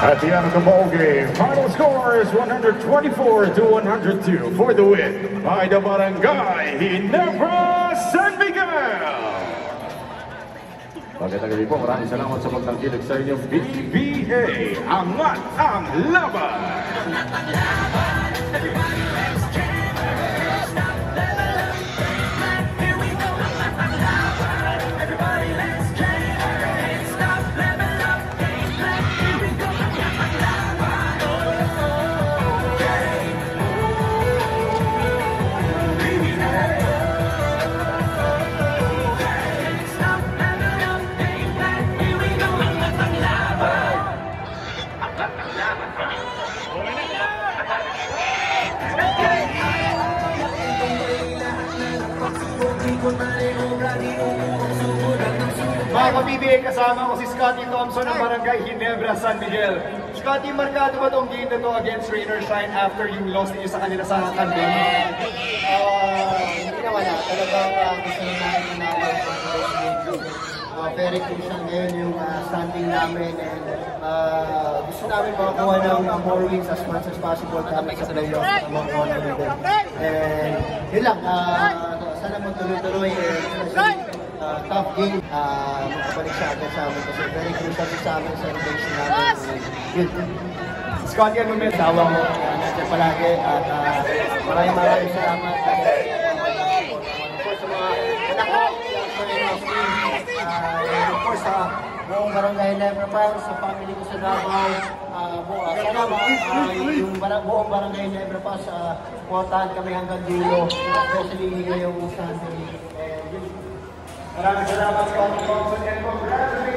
At the end of the ball game, final score is 124-102 for the win by the Barangay Ginebra San Miguel. Magandang gabi po, maraming salamat sa pagtangkilik sa inyong PBA Angat ang Laban! Mga ka-PBA, kasama ko si Scotty Thompson ng Barangay Ginebra San Miguel. Scotty, markado ba itong game na to against Rain or Shine after yung loss niyo sa kanila sa Candon? Hindi na wala. Talagang gusto na namin namin. Very crucial ngayon yung standing namin and gusto namin makakuha ng more wins as much as possible kami sa playoff among all of them. And yun lang, sana magtuloy-tuloy tough game, makabalik siya agad sa amin kasi very crucial sa amin sa rotation namin. Yun. Scotty, ano may tawa mo? Nandiyan palagi at maraming salamat. Of course, sa mga anak ko, of course, sa buong Barangay Ginebra Fans, sa family ko sa Davao, sana yung buong Barangay Ginebra Fans, supportahan kami hanggang dulo, especially ngayong Sunday. Maraming salamat, Scotty Thompson, and congratulations!